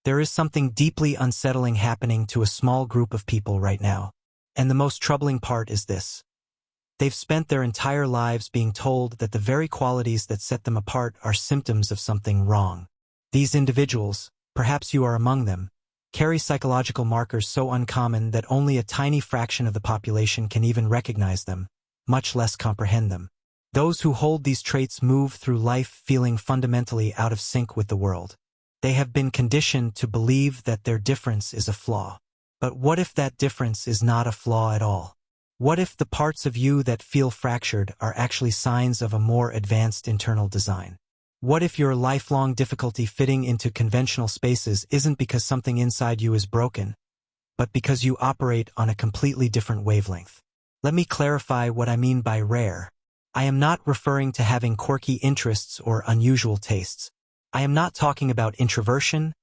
There is something deeply unsettling happening to a small group of people right now. And the most troubling part is this. They've spent their entire lives being told that the very qualities that set them apart are symptoms of something wrong. These individuals, perhaps you are among them, carry psychological markers so uncommon that only a tiny fraction of the population can even recognize them, much less comprehend them. Those who hold these traits move through life feeling fundamentally out of sync with the world. They have been conditioned to believe that their difference is a flaw. But what if that difference is not a flaw at all? What if the parts of you that feel fractured are actually signs of a more advanced internal design? What if your lifelong difficulty fitting into conventional spaces isn't because something inside you is broken, but because you operate on a completely different wavelength? Let me clarify what I mean by rare. I am not referring to having quirky interests or unusual tastes. I am not talking about introversion,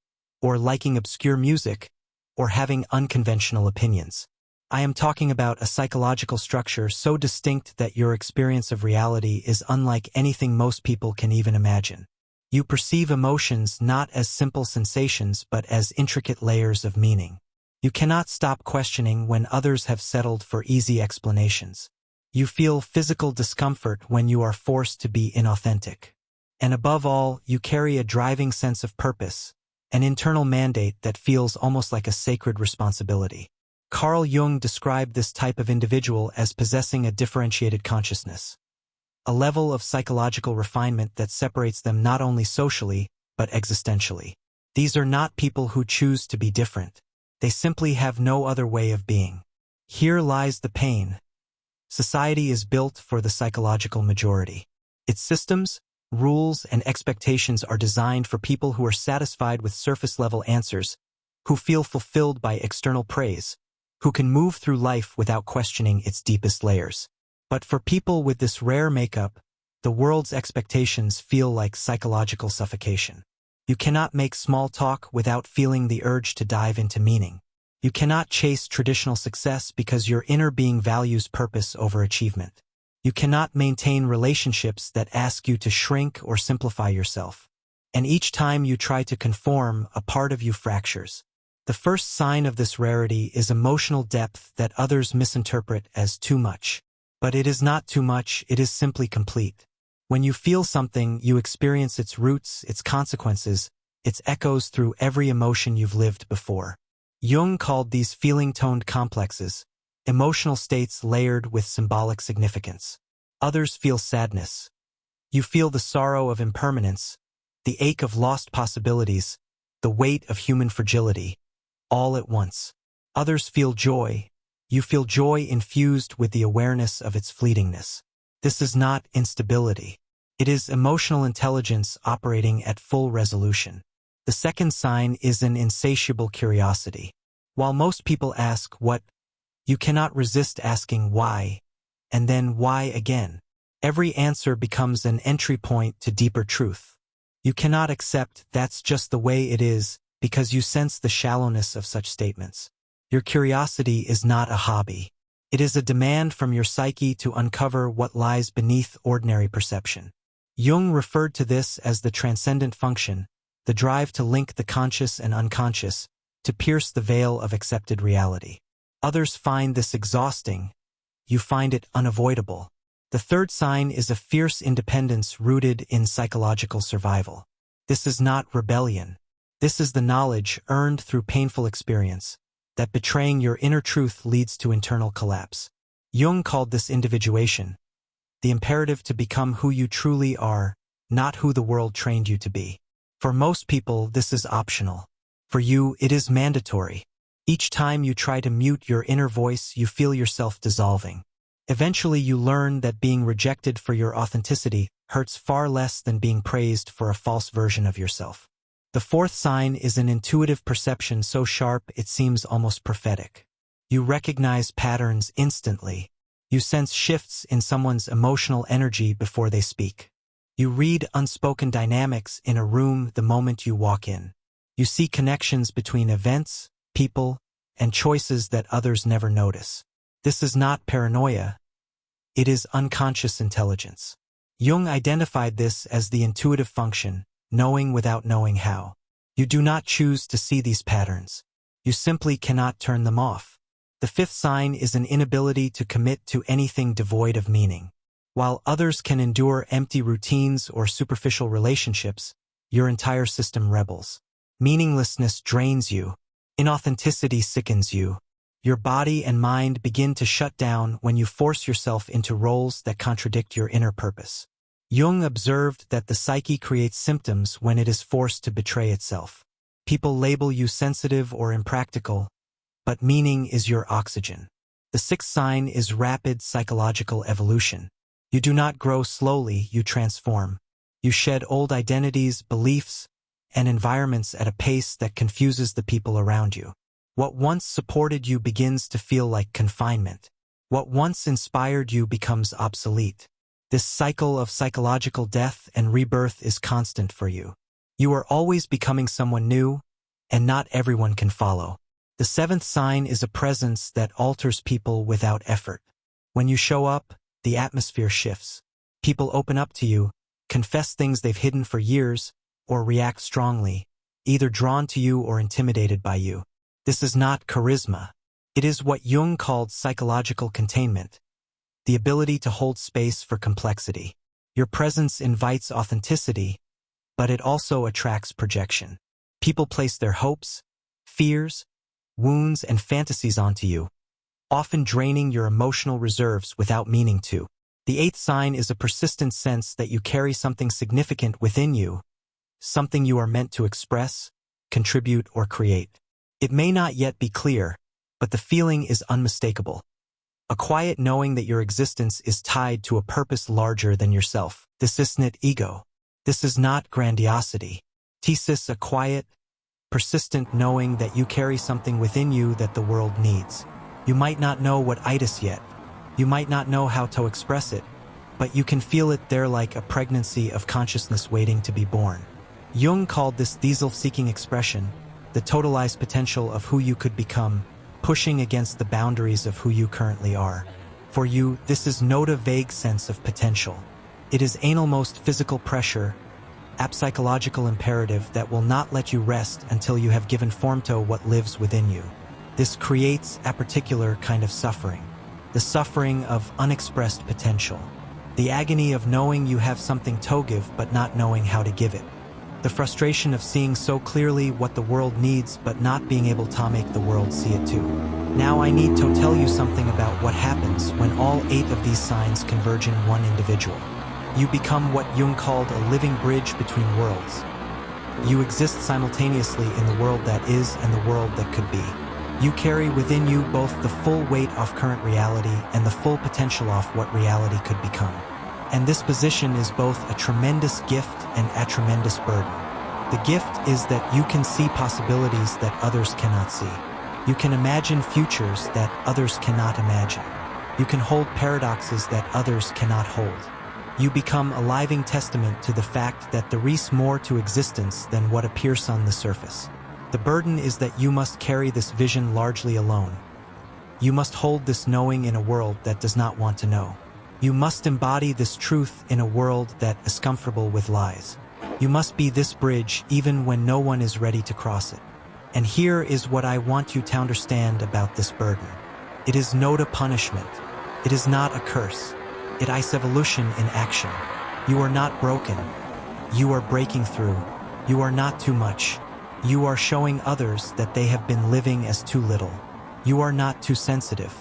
or liking obscure music, or having unconventional opinions. I am talking about a psychological structure so distinct that your experience of reality is unlike anything most people can even imagine. You perceive emotions not as simple sensations but as intricate layers of meaning. You cannot stop questioning when others have settled for easy explanations. You feel physical discomfort when you are forced to be inauthentic. And above all, you carry a driving sense of purpose, an internal mandate that feels almost like a sacred responsibility. Carl Jung described this type of individual as possessing a differentiated consciousness, a level of psychological refinement that separates them not only socially, but existentially. These are not people who choose to be different. They simply have no other way of being. Here lies the pain. Society is built for the psychological majority. Its systems, rules, and expectations are designed for people who are satisfied with surface-level answers, who feel fulfilled by external praise, who can move through life without questioning its deepest layers. But for people with this rare makeup, the world's expectations feel like psychological suffocation. You cannot make small talk without feeling the urge to dive into meaning. You cannot chase traditional success because your inner being values purpose over achievement. You cannot maintain relationships that ask you to shrink or simplify yourself. And each time you try to conform, a part of you fractures. The first sign of this rarity is emotional depth that others misinterpret as too much. But it is not too much, it is simply complete. When you feel something, you experience its roots, its consequences, its echoes through every emotion you've lived before. Jung called these feeling-toned complexes, emotional states layered with symbolic significance. Others feel sadness. You feel the sorrow of impermanence, the ache of lost possibilities, the weight of human fragility, all at once. Others feel joy. You feel joy infused with the awareness of its fleetingness. This is not instability. It is emotional intelligence operating at full resolution. The second sign is an insatiable curiosity. While most people ask what, you cannot resist asking why, and then why again. Every answer becomes an entry point to deeper truth. You cannot accept that's just the way it is because you sense the shallowness of such statements. Your curiosity is not a hobby. It is a demand from your psyche to uncover what lies beneath ordinary perception. Jung referred to this as the transcendent function, the drive to link the conscious and unconscious, to pierce the veil of accepted reality. Others find this exhausting. You find it unavoidable. The third sign is a fierce independence rooted in psychological survival. This is not rebellion. This is the knowledge earned through painful experience that betraying your inner truth leads to internal collapse. Jung called this individuation, the imperative to become who you truly are, not who the world trained you to be. For most people, this is optional. For you, it is mandatory. Each time you try to mute your inner voice, you feel yourself dissolving. Eventually, you learn that being rejected for your authenticity hurts far less than being praised for a false version of yourself. The fourth sign is an intuitive perception so sharp it seems almost prophetic. You recognize patterns instantly. You sense shifts in someone's emotional energy before they speak. You read unspoken dynamics in a room the moment you walk in. You see connections between events, people, and choices that others never notice. This is not paranoia. It is unconscious intelligence. Jung identified this as the intuitive function, knowing without knowing how. You do not choose to see these patterns. You simply cannot turn them off. The fifth sign is an inability to commit to anything devoid of meaning. While others can endure empty routines or superficial relationships, your entire system rebels. Meaninglessness drains you. Inauthenticity sickens you. Your body and mind begin to shut down when you force yourself into roles that contradict your inner purpose. Jung observed that the psyche creates symptoms when it is forced to betray itself. People label you sensitive or impractical, but meaning is your oxygen. The sixth sign is rapid psychological evolution. You do not grow slowly, you transform. You shed old identities, beliefs, and environments at a pace that confuses the people around you. What once supported you begins to feel like confinement. What once inspired you becomes obsolete. This cycle of psychological death and rebirth is constant for you. You are always becoming someone new, and not everyone can follow. The seventh sign is a presence that alters people without effort. When you show up, the atmosphere shifts. People open up to you, confess things they've hidden for years, or react strongly, either drawn to you or intimidated by you. This is not charisma. It is what Jung called psychological containment, the ability to hold space for complexity. Your presence invites authenticity, but it also attracts projection. People place their hopes, fears, wounds, and fantasies onto you, often draining your emotional reserves without meaning to. The eighth sign is a persistent sense that you carry something significant within you, something you are meant to express, contribute, or create. It may not yet be clear, but the feeling is unmistakable. A quiet knowing that your existence is tied to a purpose larger than yourself. This isn't ego. This is not grandiosity. This is a quiet, persistent knowing that you carry something within you that the world needs. You might not know what it is yet. You might not know how to express it, but you can feel it there like a pregnancy of consciousness waiting to be born. Jung called this the self-seeking expression, the totalized potential of who you could become, pushing against the boundaries of who you currently are. For you, this is not a vague sense of potential. It is an almost physical pressure, a psychological imperative that will not let you rest until you have given form to what lives within you. This creates a particular kind of suffering, the suffering of unexpressed potential, the agony of knowing you have something to give but not knowing how to give it, the frustration of seeing so clearly what the world needs but not being able to make the world see it too. Now I need to tell you something about what happens when all 8 of these signs converge in one individual. You become what Jung called a living bridge between worlds. You exist simultaneously in the world that is and the world that could be. You carry within you both the full weight of current reality and the full potential of what reality could become. And this position is both a tremendous gift and a tremendous burden. The gift is that you can see possibilities that others cannot see. You can imagine futures that others cannot imagine. You can hold paradoxes that others cannot hold. You become a living testament to the fact that there is more to existence than what appears on the surface. The burden is that you must carry this vision largely alone. You must hold this knowing in a world that does not want to know. You must embody this truth in a world that is comfortable with lies. You must be this bridge even when no one is ready to cross it. And here is what I want you to understand about this burden. It is not a punishment. It is not a curse. It is evolution in action. You are not broken. You are breaking through. You are not too much. You are showing others that they have been living as too little. You are not too sensitive.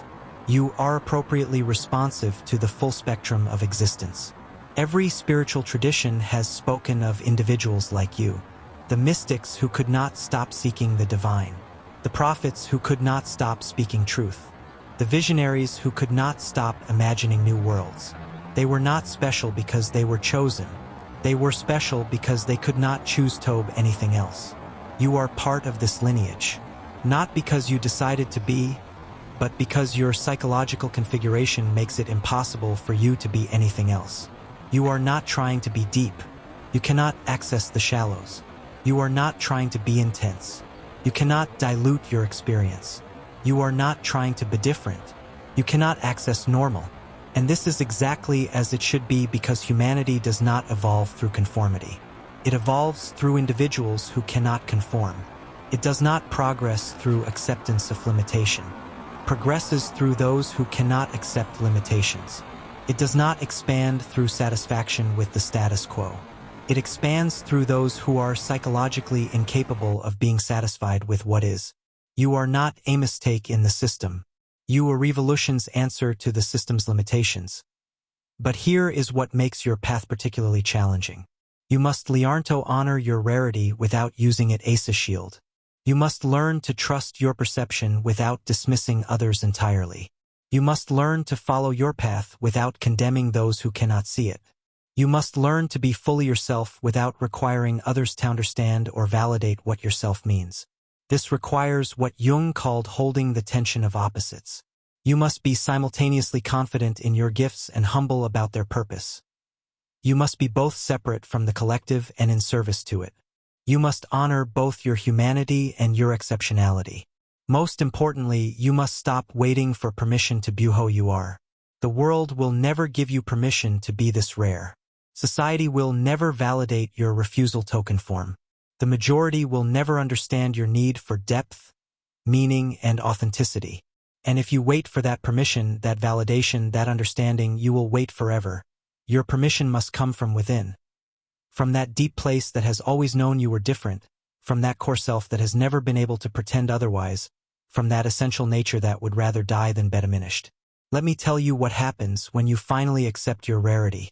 You are appropriately responsive to the full spectrum of existence. Every spiritual tradition has spoken of individuals like you. The mystics who could not stop seeking the divine. The prophets who could not stop speaking truth. The visionaries who could not stop imagining new worlds. They were not special because they were chosen. They were special because they could not choose to be anything else. You are part of this lineage. Not because you decided to be, but because your psychological configuration makes it impossible for you to be anything else. You are not trying to be deep. You cannot access the shallows. You are not trying to be intense. You cannot dilute your experience. You are not trying to be different. You cannot access normal. And this is exactly as it should be because humanity does not evolve through conformity. It evolves through individuals who cannot conform. It does not progress through acceptance of limitation. It progresses through those who cannot accept limitations. It does not expand through satisfaction with the status quo. It expands through those who are psychologically incapable of being satisfied with what is. You are not a mistake in the system. You are revolution's answer to the system's limitations. But here is what makes your path particularly challenging. You must Leonto honor your rarity without using it as a shield. You must learn to trust your perception without dismissing others entirely. You must learn to follow your path without condemning those who cannot see it. You must learn to be fully yourself without requiring others to understand or validate what yourself means. This requires what Jung called holding the tension of opposites. You must be simultaneously confident in your gifts and humble about their purpose. You must be both separate from the collective and in service to it. You must honor both your humanity and your exceptionality. Most importantly, you must stop waiting for permission to be who you are. The world will never give you permission to be this rare. Society will never validate your refusal to conform. The majority will never understand your need for depth, meaning, and authenticity. And if you wait for that permission, that validation, that understanding, you will wait forever. Your permission must come from within. From that deep place that has always known you were different, from that core self that has never been able to pretend otherwise, from that essential nature that would rather die than be diminished. Let me tell you what happens when you finally accept your rarity.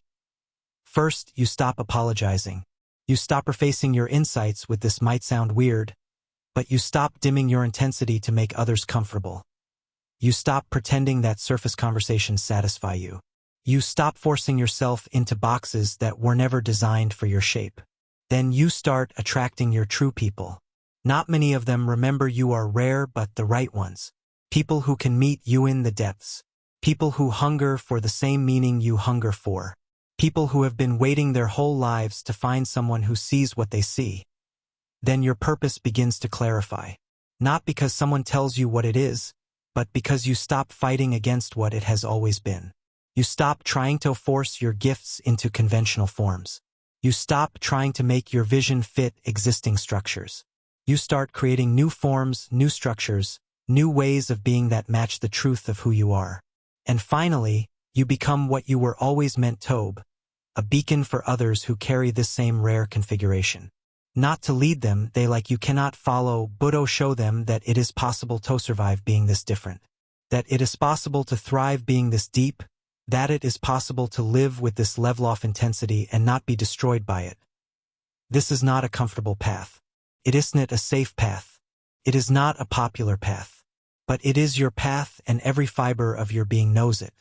First, you stop apologizing. You stop prefacing your insights with "this might sound weird," but you stop dimming your intensity to make others comfortable. You stop pretending that surface conversations satisfy you. You stop forcing yourself into boxes that were never designed for your shape. Then you start attracting your true people. Not many of them remember you are rare, but the right ones. People who can meet you in the depths. People who hunger for the same meaning you hunger for. People who have been waiting their whole lives to find someone who sees what they see. Then your purpose begins to clarify. Not because someone tells you what it is, but because you stop fighting against what it has always been. You stop trying to force your gifts into conventional forms. You stop trying to make your vision fit existing structures. You start creating new forms, new structures, new ways of being that match the truth of who you are. And finally, you become what you were always meant to be, a beacon for others who carry this same rare configuration. Not to lead them, they like you cannot follow, but to show them that it is possible to survive being this different. That it is possible to thrive being this deep, that it is possible to live with this level of intensity and not be destroyed by it. This is not a comfortable path. It isn't a safe path. It is not a popular path. But it is your path, and every fiber of your being knows it.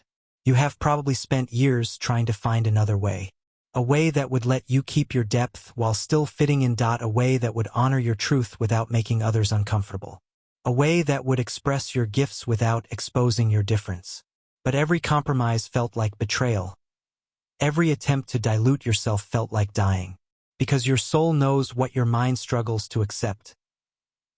You have probably spent years trying to find another way. A way that would let you keep your depth while still fitting in. A way that would honor your truth without making others uncomfortable. A way that would express your gifts without exposing your difference. But every compromise felt like betrayal. Every attempt to dilute yourself felt like dying. Because your soul knows what your mind struggles to accept.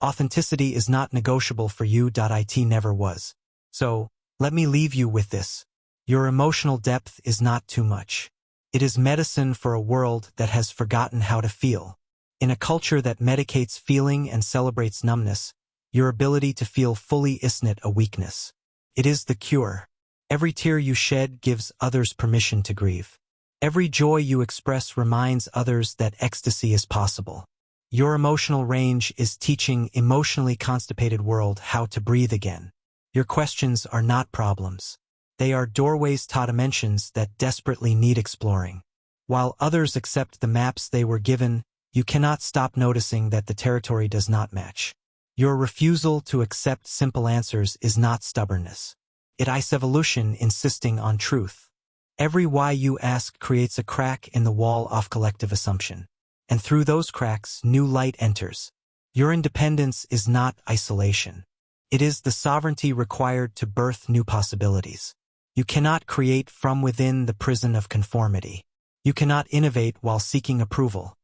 Authenticity is not negotiable for you. It never was. So, let me leave you with this. Your emotional depth is not too much. It is medicine for a world that has forgotten how to feel. In a culture that medicates feeling and celebrates numbness, your ability to feel fully isn't a weakness. It is the cure. Every tear you shed gives others permission to grieve. Every joy you express reminds others that ecstasy is possible. Your emotional range is teaching emotionally constipated world how to breathe again. Your questions are not problems. They are doorways to dimensions that desperately need exploring. While others accept the maps they were given, you cannot stop noticing that the territory does not match. Your refusal to accept simple answers is not stubbornness. It is evolution insisting on truth. Every why you ask creates a crack in the wall of collective assumption. And through those cracks, new light enters. Your independence is not isolation. It is the sovereignty required to birth new possibilities. You cannot create from within the prison of conformity. You cannot innovate while seeking approval.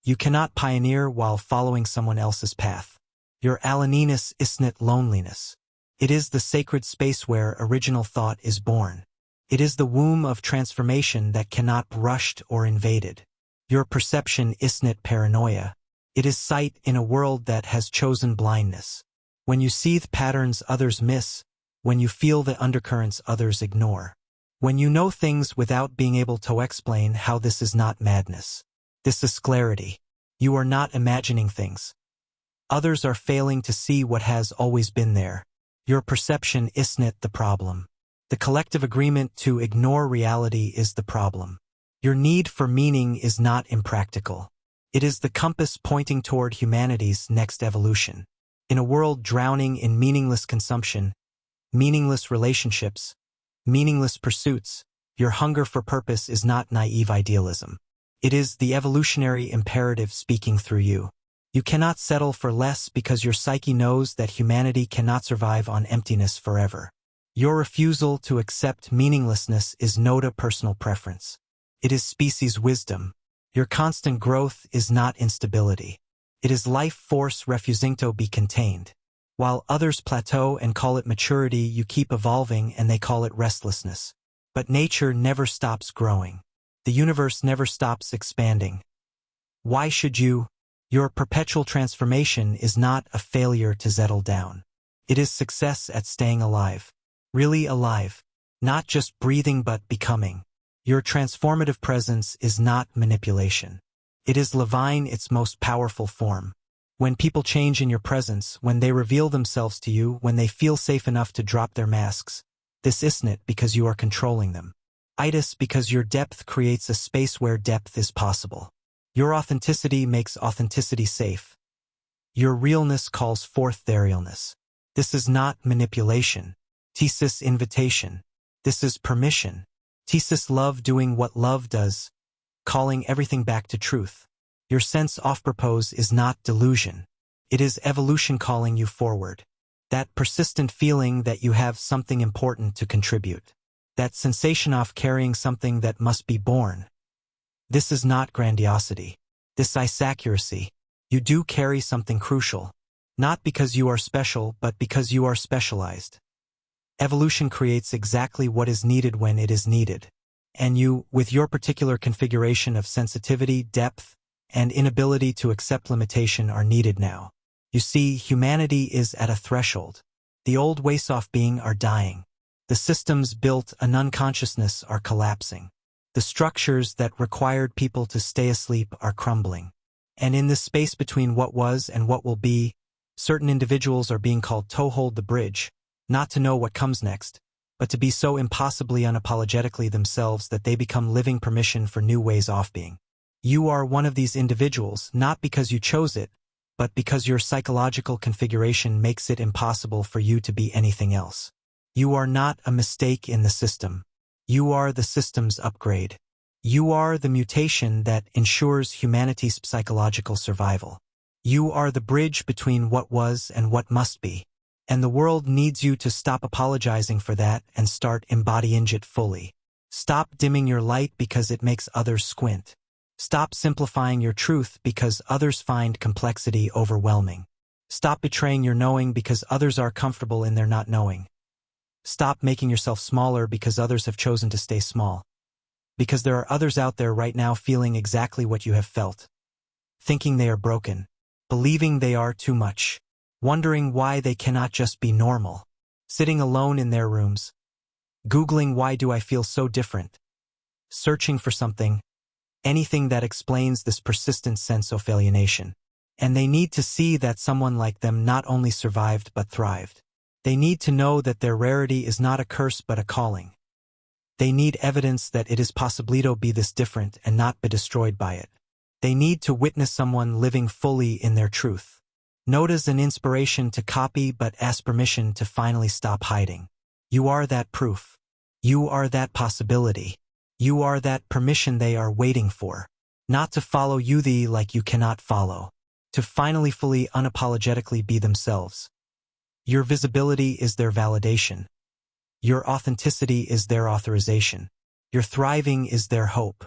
You cannot pioneer while following someone else's path. Your aloneness isn't loneliness. It is the sacred space where original thought is born. It is the womb of transformation that cannot be rushed or invaded. Your perception isn't paranoia. It is sight in a world that has chosen blindness. When you see the patterns others miss, when you feel the undercurrents others ignore. When you know things without being able to explain how this is not madness. This is clarity. You are not imagining things. Others are failing to see what has always been there. Your perception isn't the problem. The collective agreement to ignore reality is the problem. Your need for meaning is not impractical. It is the compass pointing toward humanity's next evolution. In a world drowning in meaningless consumption, meaningless relationships, meaningless pursuits, your hunger for purpose is not naive idealism. It is the evolutionary imperative speaking through you. You cannot settle for less because your psyche knows that humanity cannot survive on emptiness forever. Your refusal to accept meaninglessness is not a personal preference. It is species wisdom. Your constant growth is not instability. It is life force refusing to be contained. While others plateau and call it maturity, you keep evolving and they call it restlessness. But nature never stops growing. The universe never stops expanding. Why should you? Your perpetual transformation is not a failure to settle down. It is success at staying alive. Really alive. Not just breathing but becoming. Your transformative presence is not manipulation. It is Levine, its most powerful form. When people change in your presence, when they reveal themselves to you, when they feel safe enough to drop their masks, this isn't because you are controlling them. It is because your depth creates a space where depth is possible. Your authenticity makes authenticity safe. Your realness calls forth their realness. This is not manipulation. This is invitation. This is permission. This is love doing what love does, calling everything back to truth. Your sense of purpose is not delusion. It is evolution calling you forward. That persistent feeling that you have something important to contribute. That sensation of carrying something that must be born. This is not grandiosity. This is accuracy. You do carry something crucial. Not because you are special, but because you are specialized. Evolution creates exactly what is needed when it is needed. And you, with your particular configuration of sensitivity, depth, and inability to accept limitation are needed now. You see, humanity is at a threshold. The old ways of being are dying. The systems built an unconsciousness are collapsing. The structures that required people to stay asleep are crumbling. And in this space between what was and what will be, certain individuals are being called to hold the bridge, not to know what comes next, but to be so impossibly unapologetically themselves that they become living permission for new ways of being. You are one of these individuals, not because you chose it, but because your psychological configuration makes it impossible for you to be anything else. You are not a mistake in the system. You are the system's upgrade. You are the mutation that ensures humanity's psychological survival. You are the bridge between what was and what must be. And the world needs you to stop apologizing for that and start embodying it fully. Stop dimming your light because it makes others squint. Stop simplifying your truth because others find complexity overwhelming. Stop betraying your knowing because others are comfortable in their not knowing. Stop making yourself smaller because others have chosen to stay small. Because there are others out there right now feeling exactly what you have felt. Thinking they are broken. Believing they are too much. Wondering why they cannot just be normal. Sitting alone in their rooms. Googling why do I feel so different. Searching for something. Anything that explains this persistent sense of alienation. And they need to see that someone like them not only survived but thrived. They need to know that their rarity is not a curse but a calling. They need evidence that it is possible to be this different and not be destroyed by it. They need to witness someone living fully in their truth. Not as an inspiration to copy but as permission to finally stop hiding. You are that proof. You are that possibility. You are that permission they are waiting for. Not to follow you like you cannot follow. To finally fully unapologetically be themselves. Your visibility is their validation. Your authenticity is their authorization. Your thriving is their hope.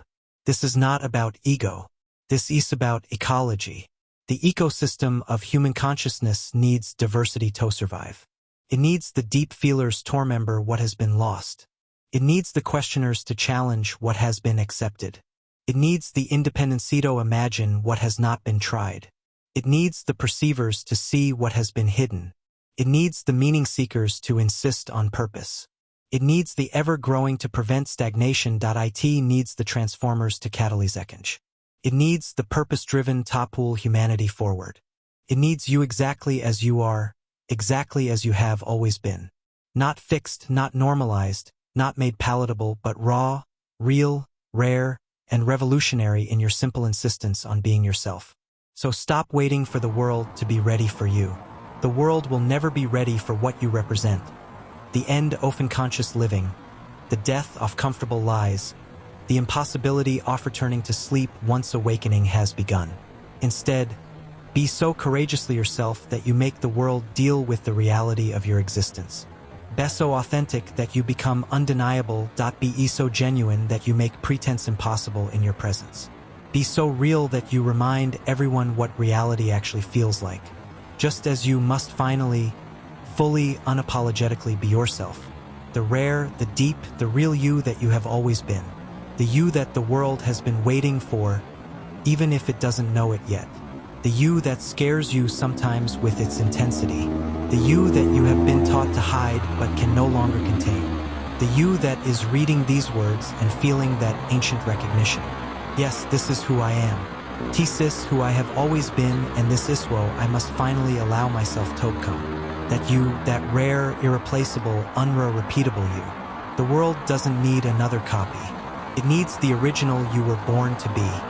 This is not about ego. This is about ecology. The ecosystem of human consciousness needs diversity to survive. It needs the deep feelers to remember what has been lost. It needs the questioners to challenge what has been accepted. It needs the independencito imagine what has not been tried. It needs the perceivers to see what has been hidden. It needs the meaning seekers to insist on purpose. It needs the ever-growing to prevent stagnation. It needs the transformers to catalyze change. It needs the purpose-driven to pull humanity forward. It needs you exactly as you are, exactly as you have always been. Not fixed, not normalized, not made palatable, but raw, real, rare, and revolutionary in your simple insistence on being yourself. So stop waiting for the world to be ready for you. The world will never be ready for what you represent. The end of unconscious living, the death of comfortable lies, the impossibility of returning to sleep once awakening has begun. Instead, be so courageously yourself that you make the world deal with the reality of your existence. Be so authentic that you become undeniable. Be so genuine that you make pretense impossible in your presence. Be so real that you remind everyone what reality actually feels like. Just as you must finally, fully, unapologetically be yourself. The rare, the deep, the real you that you have always been. The you that the world has been waiting for, even if it doesn't know it yet. The you that scares you sometimes with its intensity. The you that you have been taught to hide but can no longer contain. The you that is reading these words and feeling that ancient recognition. Yes, this is who I am. This who I have always been, and this is who I must finally allow myself to become. That you, that rare, irreplaceable, unrepeatable you. The world doesn't need another copy. It needs the original you were born to be.